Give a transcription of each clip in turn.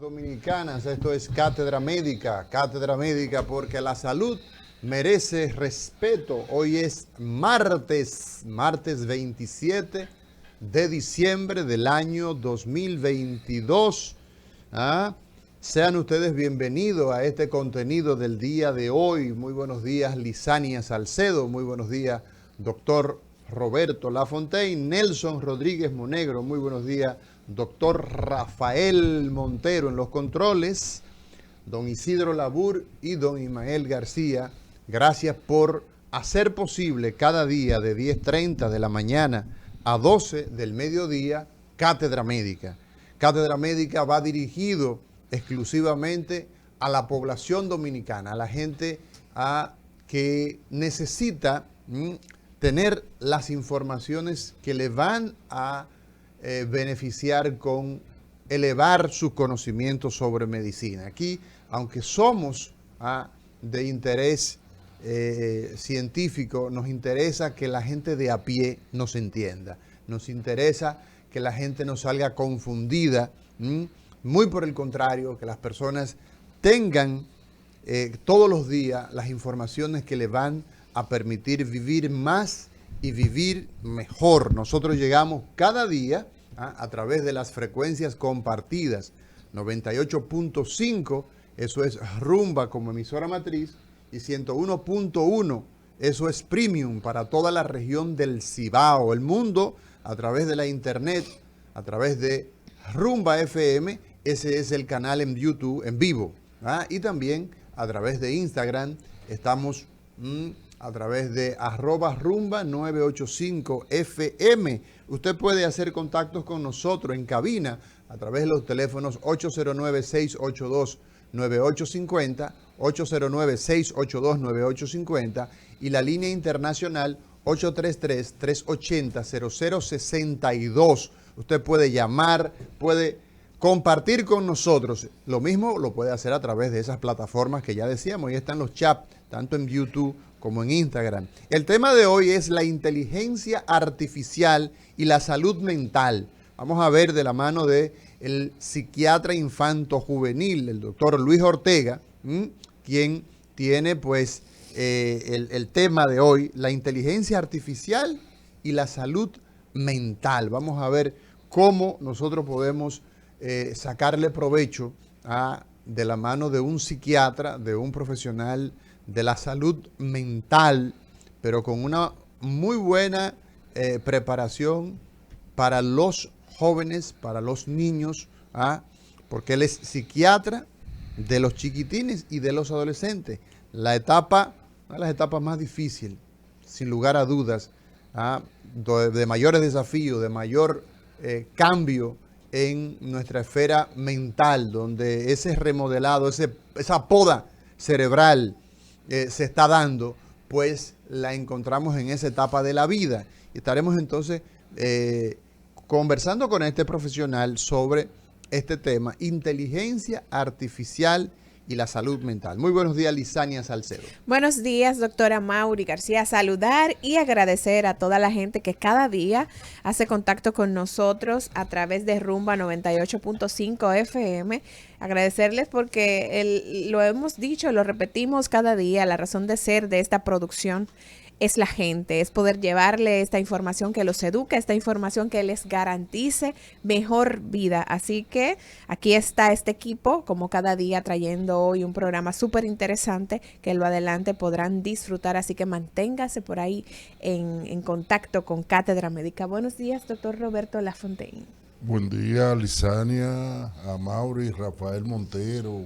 dominicanas, esto es Cátedra Médica porque la salud merece respeto. Hoy es martes 27 de diciembre del año 2022. Sean ustedes bienvenidos a este contenido del día de hoy. Muy buenos días, Lisania Salcedo. Muy buenos días, doctor Roberto Lafontaine. Nelson Rodríguez Monegro. Muy buenos días, doctor Rafael Montero en los controles, don Isidro Labur y don Ismael García. Gracias por hacer posible cada día de 10:30 de la mañana a 12 del mediodía Cátedra Médica. Cátedra Médica va dirigido exclusivamente a la población dominicana, a la gente que necesita tener las informaciones que le van a beneficiar con elevar sus conocimientos sobre medicina. Aquí, aunque somos de interés científico, nos interesa que la gente de a pie nos entienda. Nos interesa que la gente no salga confundida. Muy por el contrario, que las personas tengan todos los días las informaciones que le van a permitir vivir más y vivir mejor. Nosotros llegamos cada día a través de las frecuencias compartidas, 98.5, eso es Rumba como emisora matriz, y 101.1, eso es Premium para toda la región del Cibao, el mundo, a través de la internet, a través de Rumba FM, ese es el canal en YouTube en vivo, y también a través de Instagram, estamos a través de @rumba985fm. Usted puede hacer contactos con nosotros en cabina a través de los teléfonos 809-682-9850, 809-682-9850 y la línea internacional 833-380-0062. Usted puede llamar, puede compartir con nosotros. Lo mismo lo puede hacer a través de esas plataformas que ya decíamos. Ahí están los chats, tanto en YouTube como en Instagram. El tema de hoy es la inteligencia artificial y la salud mental. Vamos a ver de la mano de el psiquiatra infanto-juvenil, el doctor Luis Ortega, quien tiene pues el tema de hoy, la inteligencia artificial y la salud mental. Vamos a ver cómo nosotros podemos sacarle provecho de la mano de un psiquiatra, de un profesional de la salud mental, pero con una muy buena preparación para los jóvenes, para los niños, porque él es psiquiatra de los chiquitines y de los adolescentes. Una de las etapas más difíciles, sin lugar a dudas, de mayores desafíos, de mayor cambio en nuestra esfera mental, donde ese remodelado, esa poda cerebral se está dando, pues la encontramos en esa etapa de la vida. Y estaremos entonces conversando con este profesional sobre este tema, inteligencia artificial y la salud mental. Muy buenos días, Lisania Salcedo. Buenos días, doctora Mauri García. Saludar y agradecer a toda la gente que cada día hace contacto con nosotros a través de Rumba 98.5 FM. Agradecerles porque lo hemos dicho, lo repetimos cada día, la razón de ser de esta producción es la gente, es poder llevarle esta información que los eduque, esta información que les garantice mejor vida. Así que aquí está este equipo, como cada día, trayendo hoy un programa súper interesante que lo adelante podrán disfrutar. Así que manténgase por ahí en contacto con Cátedra Médica. Buenos días, doctor Roberto Lafontaine. Buen día, Lisania, a Mauri, Rafael Montero,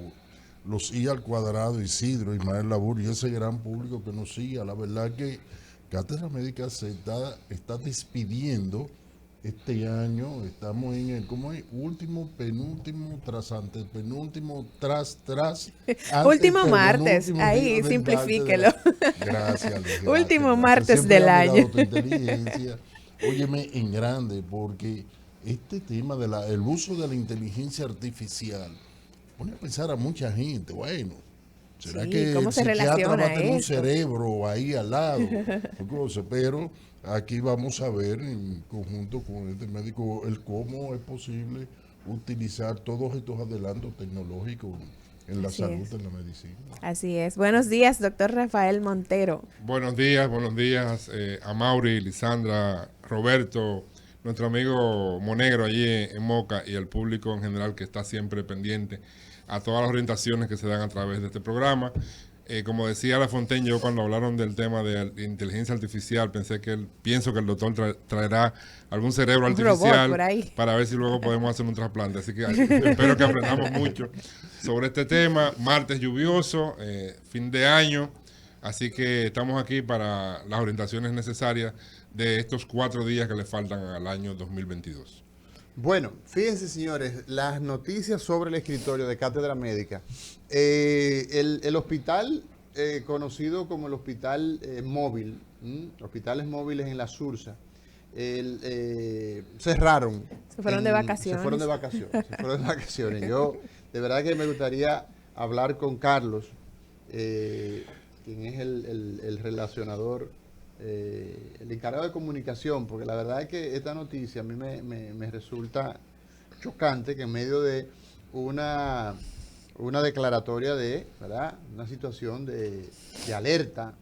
los I al cuadrado, Isidro, Ismael Labur y ese gran público que nos sigue. La verdad que Cátedra Médica se está despidiendo este año. Estamos en el, ¿cómo es? Último, penúltimo, tras antepenúltimo, tras. Último martes, ahí, simplifíquelo. Gracias, Último martes del año. Óyeme, en grande, porque este tema del uso de la inteligencia artificial pone a pensar a mucha gente, bueno, ¿será sí, que ¿cómo el se psiquiatra va a tener un esto? cerebro ahí al lado? Pero aquí vamos a ver en conjunto con este médico el cómo es posible utilizar todos estos adelantos tecnológicos en la Así salud, es. en la medicina. Así es. Buenos días, doctor Rafael Montero. Buenos días, a Mauri, Lisandra, Roberto, nuestro amigo Monegro allí en Moca y el público en general que está siempre pendiente a todas las orientaciones que se dan a través de este programa. Como decía La Fontaine, yo cuando hablaron del tema de inteligencia artificial pienso que el doctor traerá algún cerebro Un robot artificial por ahí. para ver si luego podemos hacer un trasplante. Así que espero que aprendamos mucho sobre este tema. Martes lluvioso, fin de año, así que estamos aquí para las orientaciones necesarias de estos 4 días que le faltan al año 2022. Bueno, fíjense señores, las noticias sobre el escritorio de Cátedra Médica. El hospital conocido como el hospital móvil, hospitales móviles en la Sursa, cerraron. Se fueron de vacaciones. Se fueron de vacaciones. Yo, de verdad que me gustaría hablar con Carlos, quien es el relacionador, el encargado de comunicación, porque la verdad es que esta noticia a mí me resulta chocante que en medio de una declaratoria de, ¿verdad?, una situación de alerta,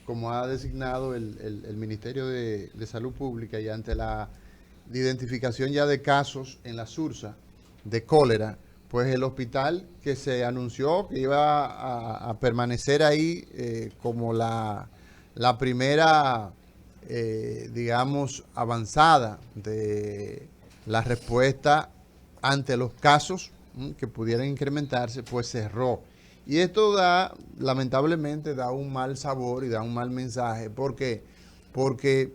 como ha designado el Ministerio de Salud Pública, y ante la identificación ya de casos en la Sursa de cólera, pues el hospital que se anunció que iba a permanecer ahí como la primera, digamos, avanzada de la respuesta ante los casos que pudieran incrementarse, pues cerró. Y esto lamentablemente da un mal sabor y da un mal mensaje. ¿Por qué? Porque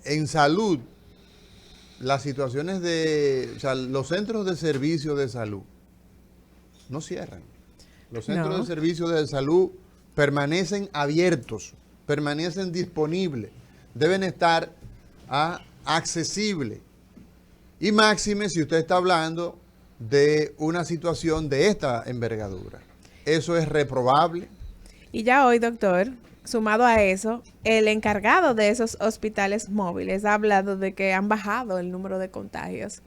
en salud, las situaciones o sea, los centros de servicio de salud no cierran. Los centros de servicio de salud permanecen abiertos, permanecen disponibles, deben estar accesibles. Y máxime si usted está hablando de una situación de esta envergadura. Eso es reprobable. Y ya hoy, doctor, sumado a eso, el encargado de esos hospitales móviles ha hablado de que han bajado el número de contagios.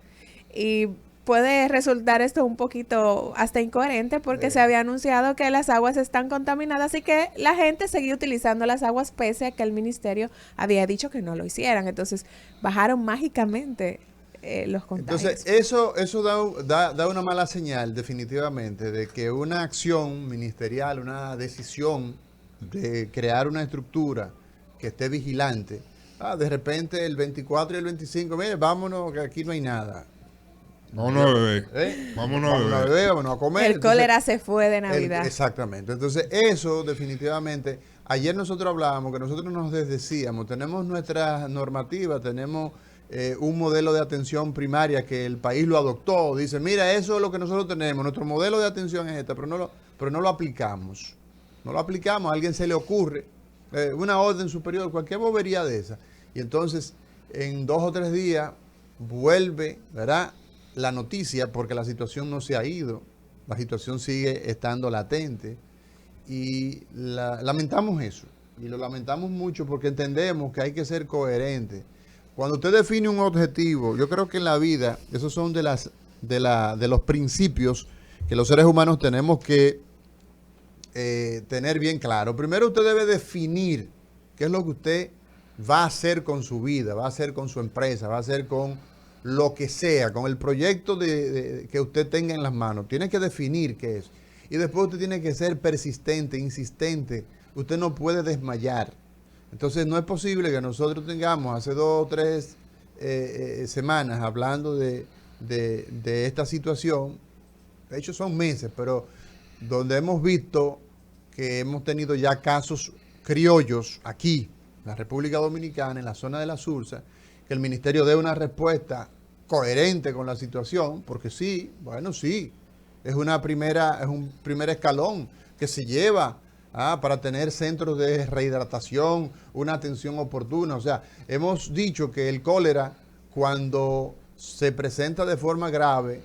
Y puede resultar esto un poquito hasta incoherente porque se había anunciado que las aguas están contaminadas y que la gente seguía utilizando las aguas pese a que el ministerio había dicho que no lo hicieran. Entonces, bajaron mágicamente los contagios. Entonces, eso da una mala señal definitivamente de que una acción ministerial, una decisión de crear una estructura que esté vigilante, de repente el 24 y el 25, mire, vámonos, que aquí no hay nada. Vámonos a beber. Vámonos a beber. Vámonos a comer. El cólera se fue de Navidad. Exactamente. Entonces, eso definitivamente, ayer nosotros hablábamos, que nosotros nos decíamos, tenemos nuestra normativa, tenemos un modelo de atención primaria que el país lo adoptó. Dice, mira, eso es lo que nosotros tenemos, nuestro modelo de atención es este, pero no lo aplicamos. No lo aplicamos, a alguien se le ocurre una orden superior, cualquier bobería de esa. Y entonces, en 2 o 3 días, vuelve, ¿verdad?, la noticia, porque la situación no se ha ido, la situación sigue estando latente. Y lamentamos eso. Y lo lamentamos mucho porque entendemos que hay que ser coherente. Cuando usted define un objetivo, yo creo que en la vida, esos son de los principios que los seres humanos tenemos que tener bien claro. Primero usted debe definir qué es lo que usted va a hacer con su vida, va a hacer con su empresa, va a hacer con lo que sea, con el proyecto que usted tenga en las manos. Tiene que definir qué es. Y después usted tiene que ser persistente, insistente. Usted no puede desmayar. Entonces no es posible que nosotros tengamos hace 2 o 3 semanas hablando de esta situación. De hecho son meses, pero donde hemos visto que hemos tenido ya casos criollos aquí, en la República Dominicana, en la zona de la Sursa, que el ministerio dé una respuesta coherente con la situación, porque sí, bueno, sí, es un primer escalón que se lleva para tener centros de rehidratación, una atención oportuna. O sea, hemos dicho que el cólera, cuando se presenta de forma grave,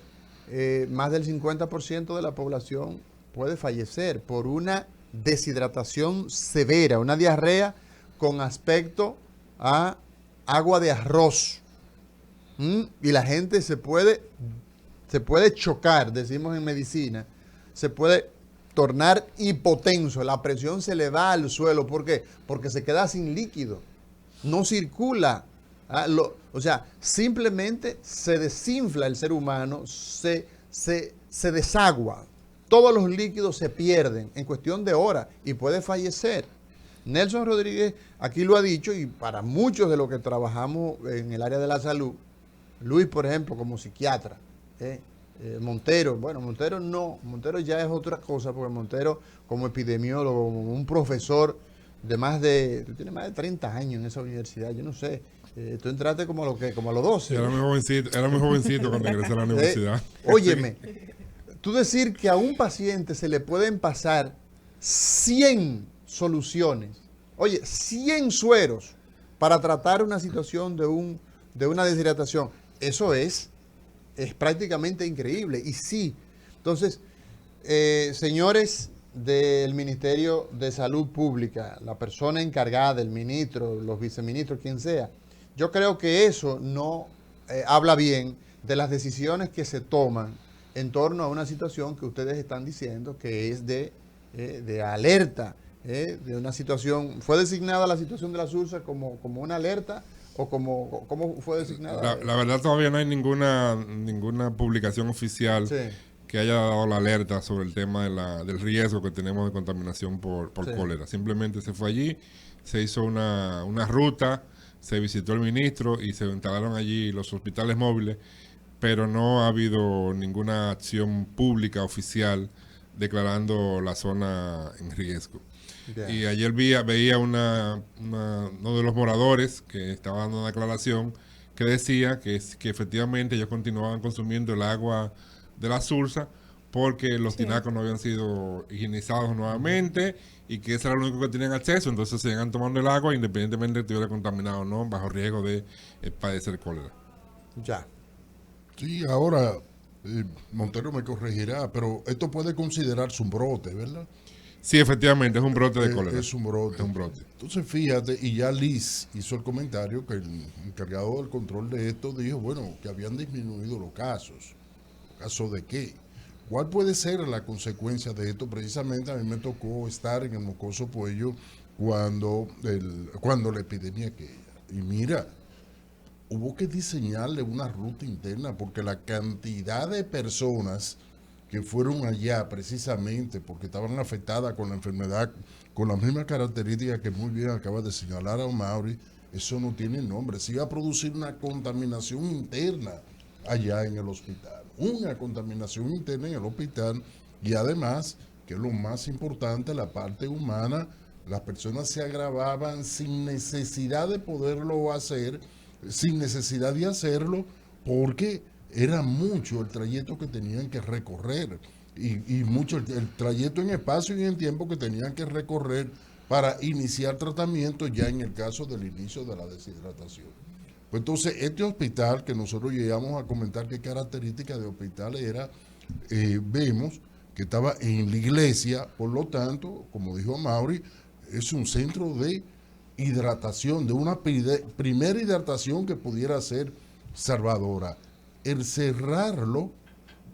más del 50% de la población puede fallecer por una deshidratación severa, una diarrea con aspecto a agua de arroz. Y la gente se puede chocar, decimos en medicina, se puede tornar hipotenso, la presión se le va al suelo. ¿Por qué? Porque se queda sin líquido, no circula. O sea, simplemente se desinfla el ser humano, se desagua. Todos los líquidos se pierden en cuestión de horas y puede fallecer. Nelson Rodríguez aquí lo ha dicho, y para muchos de los que trabajamos en el área de la salud, Luis, por ejemplo, como psiquiatra, Montero, bueno, Montero no, Montero ya es otra cosa, porque Montero como epidemiólogo, como un profesor de tú tienes más de 30 años en esa universidad, yo no sé, tú entraste como a los 12. Era muy jovencito cuando ingresé a la universidad. Óyeme, tú decir que a un paciente se le pueden pasar 100 soluciones, oye, 100 sueros para tratar una situación de una deshidratación, eso es prácticamente increíble. Y sí, entonces, señores del Ministerio de Salud Pública, la persona encargada, el ministro, los viceministros, quien sea, yo creo que eso no habla bien de las decisiones que se toman en torno a una situación que ustedes están diciendo que es de alerta, de una situación. ¿Fue designada la situación de la SURSA como una alerta? ¿O cómo fue designada? La verdad todavía no hay ninguna publicación oficial que haya dado la alerta sobre el tema del riesgo que tenemos de contaminación por cólera. Simplemente se fue allí, se hizo una ruta, se visitó el ministro y se instalaron allí los hospitales móviles, pero no ha habido ninguna acción pública oficial declarando la zona en riesgo. Yeah. Y ayer veía uno de los moradores que estaba dando una declaración que decía que efectivamente ellos continuaban consumiendo el agua de la SURSA porque los tinacos no habían sido higienizados nuevamente y que ese era lo único que tenían acceso, entonces se iban tomando el agua independientemente de que estuviera contaminado o no, bajo riesgo de padecer cólera. Ya. Sí, ahora Montero me corregirá, pero esto puede considerarse un brote, ¿verdad? Sí, efectivamente, es un brote de cólera. Es un brote. Entonces, fíjate, y ya Liz hizo el comentario que el encargado del control de esto dijo, bueno, que habían disminuido los casos. ¿Casos de qué? ¿Cuál puede ser la consecuencia de esto? Precisamente a mí me tocó estar en el Mocoso Puello cuando la epidemia aquella. Y mira, hubo que diseñarle una ruta interna porque la cantidad de personas que fueron allá precisamente porque estaban afectadas con la enfermedad, con las mismas características que muy bien acaba de señalar a Mauri, eso no tiene nombre. Se iba a producir una contaminación interna allá en el hospital, una contaminación interna en el hospital y además, que es lo más importante, la parte humana, las personas se agravaban sin necesidad de poderlo hacer, sin necesidad de hacerlo, porque era mucho el trayecto que tenían que recorrer y mucho el trayecto en espacio y en tiempo que tenían que recorrer para iniciar tratamiento ya en el caso del inicio de la deshidratación. Pues entonces este hospital que nosotros llegamos a comentar qué característica de hospital era, vemos que estaba en la iglesia, por lo tanto, como dijo Mauri, es un centro de hidratación, de una primera hidratación que pudiera ser salvadora. El cerrarlo,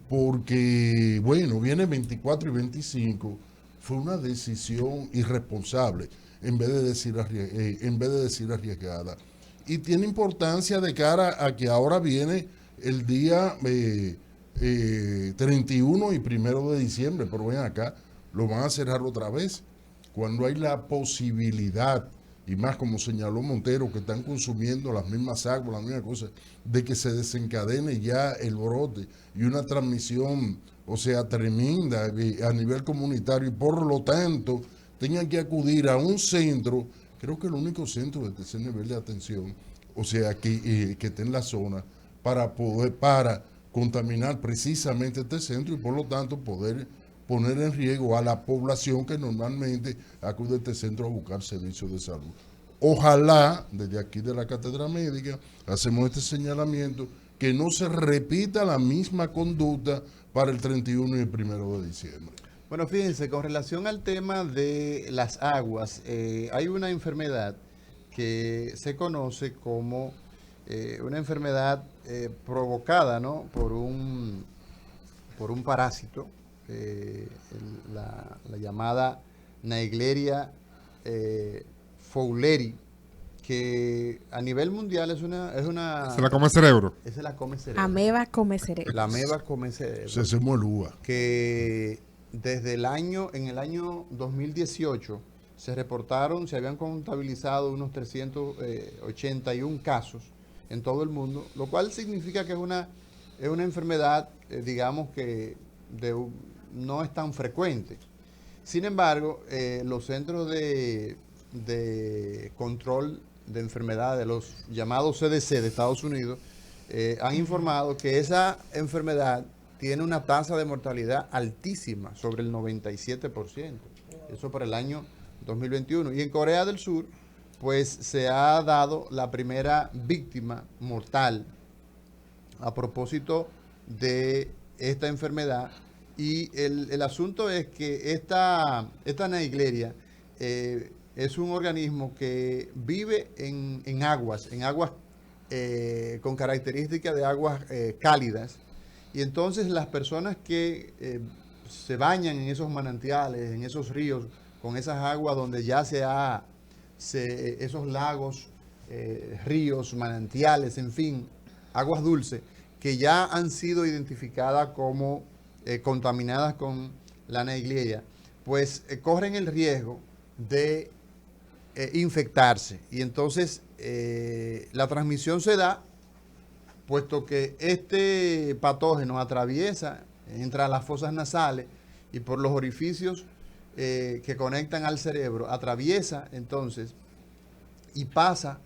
porque, bueno, viene 24 y 25, fue una decisión irresponsable, en vez de decir arriesgada. Y tiene importancia de cara a que ahora viene el día 31 y 1 de diciembre, pero ven acá, lo van a cerrar otra vez, cuando hay la posibilidad, y más como señaló Montero, que están consumiendo las mismas aguas, las mismas cosas, de que se desencadene ya el brote y una transmisión, o sea, tremenda a nivel comunitario, y por lo tanto tengan que acudir a un centro, creo que el único centro de tercer nivel de atención, o sea, que esté en la zona, para contaminar precisamente este centro y por lo tanto poder poner en riesgo a la población que normalmente acude a este centro a buscar servicios de salud. Ojalá, desde aquí de la Cátedra Médica, hacemos este señalamiento, que no se repita la misma conducta para el 31 y el 1 de diciembre. Bueno, fíjense, con relación al tema de las aguas, hay una enfermedad que se conoce como una enfermedad provocada, ¿no?, por un parásito, la llamada Naegleria fowleri, que a nivel mundial Se la come el cerebro. esa la come cerebro. Ameba come cerebro. La ameba come cerebro. Se hacemos el uva. Que desde en el año 2018 se habían contabilizado unos 381 casos en todo el mundo, lo cual significa que es una enfermedad, digamos que no es tan frecuente. Sin embargo, los centros de control de enfermedades, los llamados CDC de Estados Unidos, han informado que esa enfermedad tiene una tasa de mortalidad altísima, sobre el 97%. Eso para el año 2021. Y en Corea del Sur, pues se ha dado la primera víctima mortal a propósito de esta enfermedad. Y el asunto es que esta Naegleria es un organismo que vive en aguas con características de aguas cálidas. Y entonces las personas que se bañan en esos manantiales, en esos ríos, con esas aguas donde ya esos lagos, ríos, manantiales, en fin, aguas dulces, que ya han sido identificadas como contaminadas con la Naegleria, pues corren el riesgo de infectarse. Y entonces la transmisión se da puesto que este patógeno entra a las fosas nasales y por los orificios que conectan al cerebro, atraviesa entonces y pasa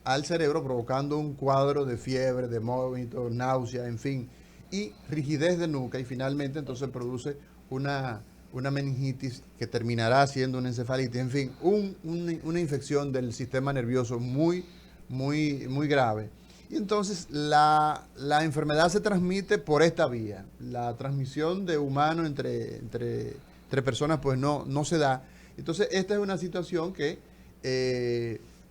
al cerebro, provocando un cuadro de fiebre, de vómito, náusea, en fin, y rigidez de nuca, y finalmente entonces produce una meningitis que terminará siendo una encefalitis, en fin, una infección del sistema nervioso muy, muy, muy grave. Y entonces la enfermedad se transmite por esta vía. La transmisión de humano entre personas pues no se da. Entonces esta es una situación que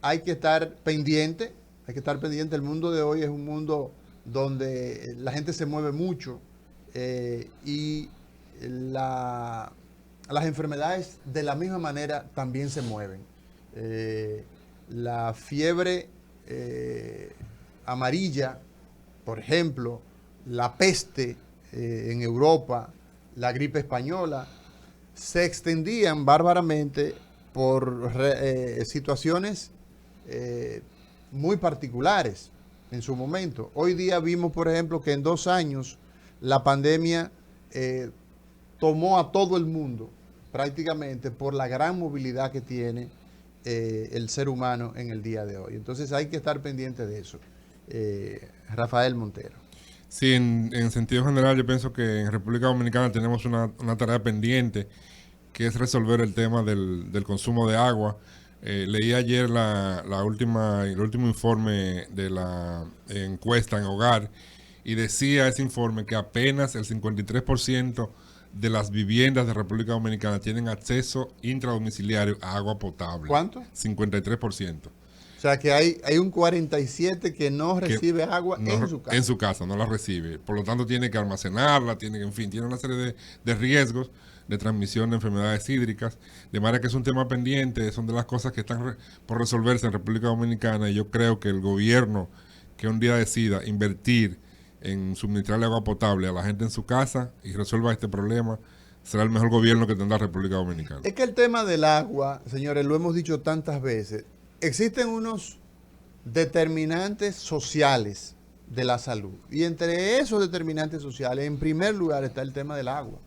hay que estar pendiente. El mundo de hoy es un mundo donde la gente se mueve mucho y las enfermedades de la misma manera también se mueven. La fiebre amarilla, por ejemplo, la peste en Europa, la gripe española, se extendían bárbaramente por situaciones muy particulares en su momento. Hoy día vimos, por ejemplo, que en 2 años la pandemia tomó a todo el mundo prácticamente por la gran movilidad que tiene el ser humano en el día de hoy. Entonces hay que estar pendiente de eso. Rafael Montero. Sí, en sentido general yo pienso que en República Dominicana tenemos una tarea pendiente, que es resolver el tema del consumo de agua. Leí ayer el último informe de la encuesta en hogar, y decía ese informe que apenas el 53% de las viviendas de República Dominicana tienen acceso intradomiciliario a agua potable. ¿Cuánto? 53%. O sea que hay un 47% que no recibe agua en su casa. En su casa, no la recibe. Por lo tanto, tiene que almacenarla, tiene una serie de riesgos de transmisión de enfermedades hídricas. De manera que es un tema pendiente, son de las cosas que están por resolverse en República Dominicana, y yo creo que el gobierno que un día decida invertir en suministrarle agua potable a la gente en su casa y resuelva este problema, será el mejor gobierno que tendrá República Dominicana. Es que el tema del agua, señores, lo hemos dicho tantas veces, existen unos determinantes sociales de la salud. Y entre esos determinantes sociales, en primer lugar está el tema del agua.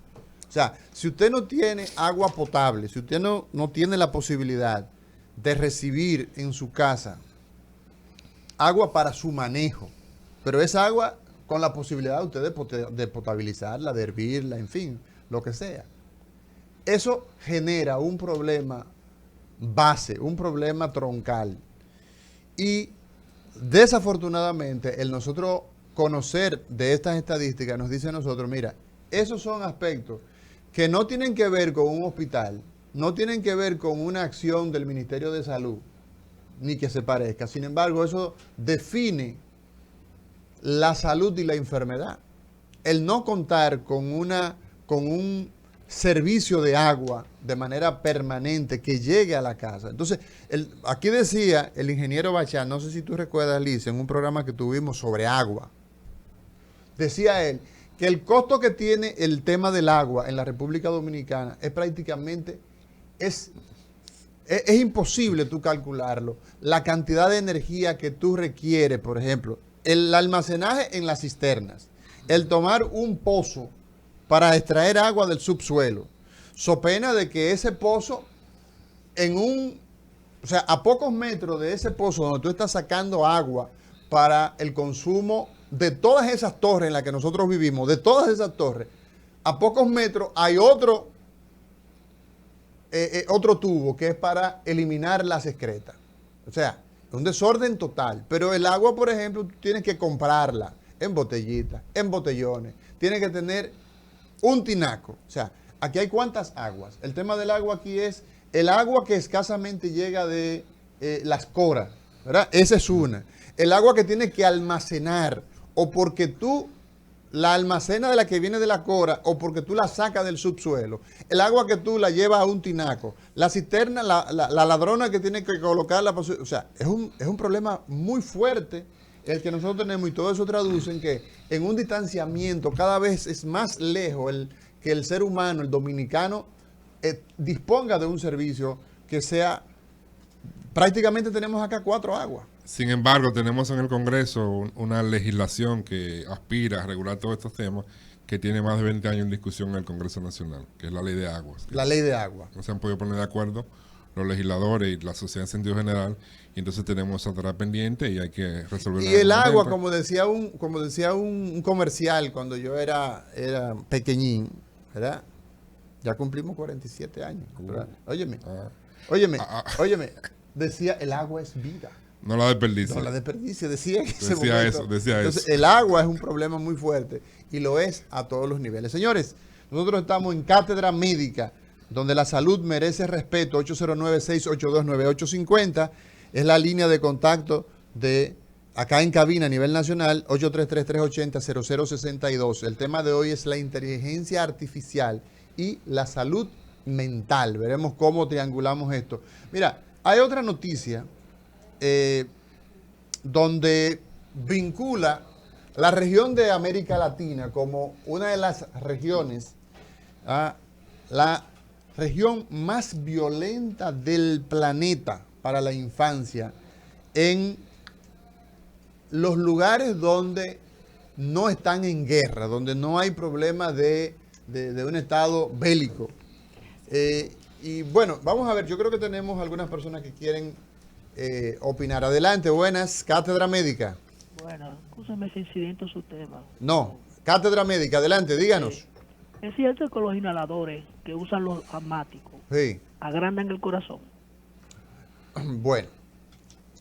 O sea, si usted no tiene agua potable, si usted no tiene la posibilidad de recibir en su casa agua para su manejo, pero esa agua con la posibilidad de usted de potabilizarla, de hervirla, en fin, lo que sea. Eso genera un problema base, un problema troncal. Y desafortunadamente, el nosotros conocer de estas estadísticas nos dice a nosotros, mira, esos son aspectos que no tienen que ver con un hospital, no tienen que ver con una acción del Ministerio de Salud, ni que se parezca. Sin embargo, eso define la salud y la enfermedad. El no contar con un servicio de agua de manera permanente que llegue a la casa. Entonces, aquí decía el ingeniero Bachar, no sé si tú recuerdas, Liz, en un programa que tuvimos sobre agua, decía él que el costo que tiene el tema del agua en la República Dominicana es prácticamente, es imposible tú calcularlo. La cantidad de energía que tú requieres, por ejemplo, el almacenaje en las cisternas, el tomar un pozo para extraer agua del subsuelo, so pena de que ese pozo, o sea, a pocos metros de ese pozo donde tú estás sacando agua para el consumo de todas esas torres en las que nosotros vivimos, de todas esas torres, a pocos metros hay otro tubo que es para eliminar las excretas. O sea, un desorden total. Pero el agua, por ejemplo, tú tienes que comprarla en botellitas, en botellones. Tienes que tener un tinaco. O sea, aquí hay cuántas aguas. El tema del agua aquí es el agua que escasamente llega de las coras, ¿verdad? Esa es una. El agua que tienes que almacenar, o porque tú la almacenas de la que viene de la cora, o porque tú la sacas del subsuelo. El agua que tú la llevas a un tinaco. La cisterna, la ladrona que tiene que colocarla. O sea, es un problema muy fuerte el que nosotros tenemos, y todo eso traduce en que en un distanciamiento cada vez es más lejos que el ser humano, el dominicano, disponga de un servicio que sea, prácticamente tenemos acá 4 aguas. Sin embargo, tenemos en el Congreso una legislación que aspira a regular todos estos temas, que tiene más de 20 años en discusión en el Congreso Nacional, que es la ley de aguas. La ley de agua. No se han podido poner de acuerdo los legisladores y la sociedad en sentido general, y entonces tenemos esa tarea pendiente y hay que resolverla. Y el agua, como decía un comercial cuando yo era pequeñín, ¿verdad? Ya cumplimos 47 años. Óyeme, decía, el agua es vida. No la desperdicie. No la desperdicie, decía en ese decía momento. Eso, decía Entonces, eso. el agua es un problema muy fuerte y lo es a todos los niveles. Señores, nosotros estamos en Cátedra Médica, donde la salud merece respeto. 809-682-9850 es la línea de contacto de acá en cabina a nivel nacional. 833-380-0062. El tema de hoy es la inteligencia artificial y la salud mental. Veremos cómo triangulamos esto. Mira, hay otra noticia donde vincula la región de América Latina como una de las regiones, la región más violenta del planeta para la infancia, en los lugares donde no están en guerra, donde no hay problemas de un estado bélico. Y bueno, vamos a ver, yo creo que tenemos algunas personas que quieren opinar. Adelante, buenas, Cátedra Médica. Bueno, escúchame si incidento su tema. No, Cátedra Médica, adelante, díganos. Es cierto que los inhaladores que usan los asmáticos Sí. agrandan el corazón. Bueno,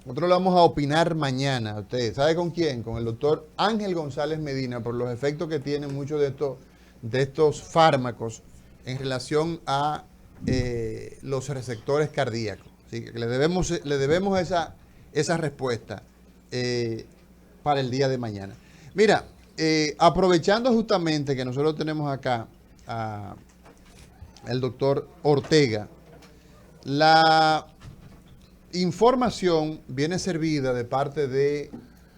nosotros lo vamos a opinar mañana. ¿Usted sabe con quién? Con el doctor Ángel González Medina, por los efectos que tienen muchos de estos fármacos en relación a los receptores cardíacos. Así que le debemos esa respuesta para el día de mañana. Mira, aprovechando justamente que nosotros tenemos acá al doctor Ortega, la información viene servida de parte de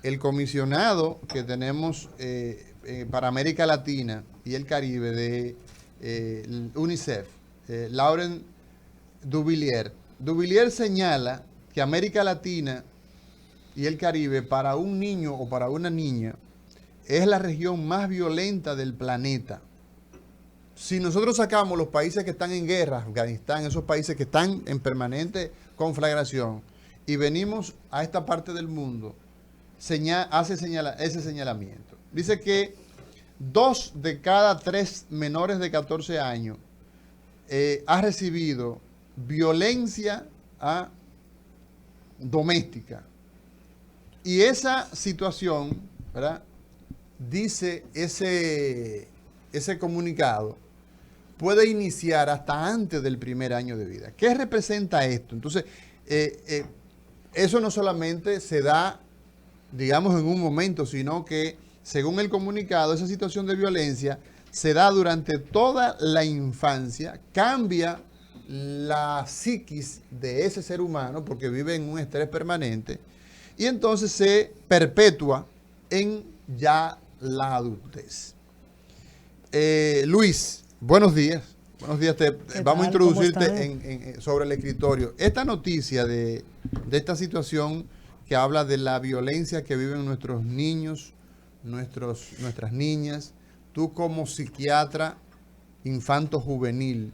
el comisionado que tenemos para América Latina y el Caribe de UNICEF, Laurent Duvillier. Duvillier señala que América Latina y el Caribe, para un niño o para una niña, es la región más violenta del planeta. Si nosotros sacamos los países que están en guerra, Afganistán, esos países que están en permanente conflagración, y venimos a esta parte del mundo, hace ese señalamiento. Dice que 2 de cada 3 menores de 14 años ha recibido violencia doméstica. Y esa situación, ¿verdad?, dice ese comunicado, puede iniciar hasta antes del primer año de vida. ¿Qué representa esto? Entonces, eso no solamente se da, digamos, en un momento, sino que, según el comunicado, esa situación de violencia se da durante toda la infancia, cambia la psiquis de ese ser humano porque vive en un estrés permanente y entonces se perpetúa en ya la adultez. Luis, buenos días. Buenos días, vamos a introducirte sobre el escritorio. Esta noticia de esta situación que habla de la violencia que viven nuestros niños, nuestras niñas, tú como psiquiatra infanto-juvenil,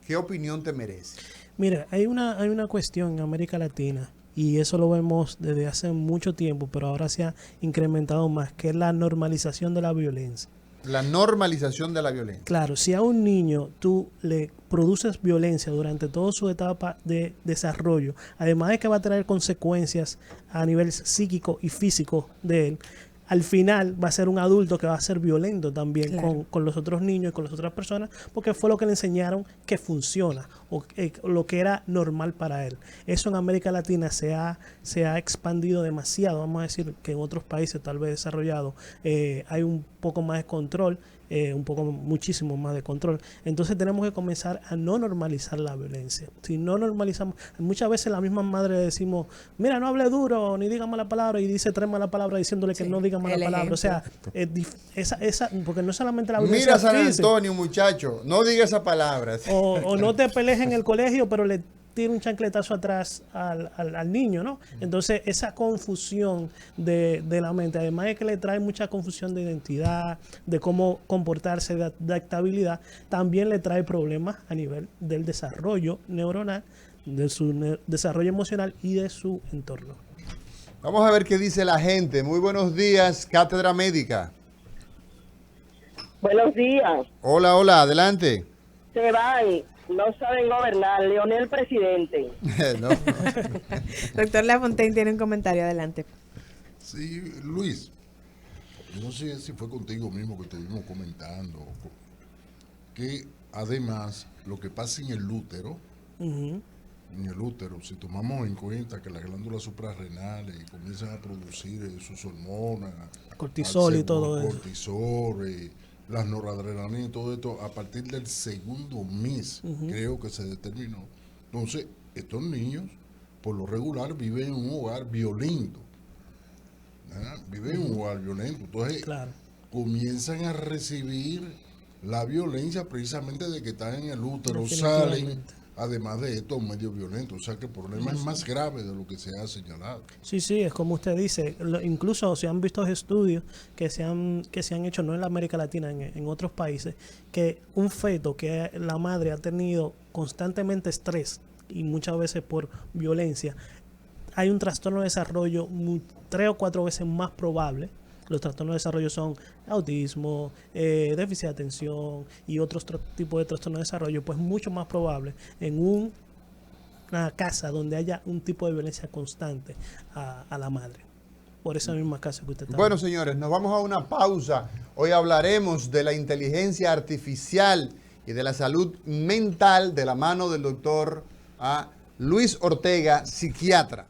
¿qué opinión te merece? Mira, hay una cuestión en América Latina, y eso lo vemos desde hace mucho tiempo, pero ahora se ha incrementado más, que es la normalización de la violencia. La normalización de la violencia. Claro, si a un niño tú le produces violencia durante toda su etapa de desarrollo, además de que va a traer consecuencias a nivel psíquico y físico de él, al final va a ser un adulto que va a ser violento también, claro, con los otros niños y con las otras personas, porque fue lo que le enseñaron que funciona o lo que era normal para él. Eso en América Latina se ha expandido demasiado. Vamos a decir que en otros países tal vez desarrollados hay un poco más de control, muchísimo más de control. Entonces tenemos que comenzar a no normalizar la violencia. Si no normalizamos, muchas veces la misma madre decimos, mira, no hable duro, ni diga mala palabra, y dice 3 malas palabras diciéndole que no diga mala palabra. O sea, porque no solamente la violencia. Mira, San Antonio, muchacho, no diga esa palabra. O no te pelees en el colegio, pero le tira un chancletazo atrás al niño, ¿no? Entonces, esa confusión de la mente, además de que le trae mucha confusión de identidad, de cómo comportarse, de adaptabilidad, también le trae problemas a nivel del desarrollo neuronal, de su desarrollo emocional y de su entorno. Vamos a ver qué dice la gente. Muy buenos días, Cátedra Médica. Buenos días. Hola, hola, adelante. Se van. No saben gobernar, Leonel presidente. No. Doctor Lafontaine tiene un comentario, adelante. Sí, Luis, no sé si fue contigo mismo que estuvimos comentando, que además lo que pasa en el útero, si tomamos en cuenta que las glándulas suprarrenales comienzan a producir sus hormonas, cortisol y todo eso. Cortisol, las noradrenalinas y todo esto, a partir del segundo mes, creo que se determinó. Entonces, estos niños, por lo regular, viven en un hogar violento. Viven en un hogar violento. Entonces, claro, comienzan a recibir la violencia precisamente de que están en el útero, salen, además de esto, medios violentos. O sea que el problema es más grave de lo que se ha señalado. Sí, es como usted dice. Incluso se han visto estudios que se han hecho, no en la América Latina, en otros países, que un feto que la madre ha tenido constantemente estrés y muchas veces por violencia, hay un trastorno de desarrollo 3 o 4 veces más probable. Los trastornos de desarrollo son autismo, déficit de atención y otros tipos de trastornos de desarrollo, pues mucho más probable en una casa donde haya un tipo de violencia constante a la madre. Por esa misma casa que usted está. Bueno, señores, nos vamos a una pausa. Hoy hablaremos de la inteligencia artificial y de la salud mental de la mano del doctor Luis Ortega, psiquiatra.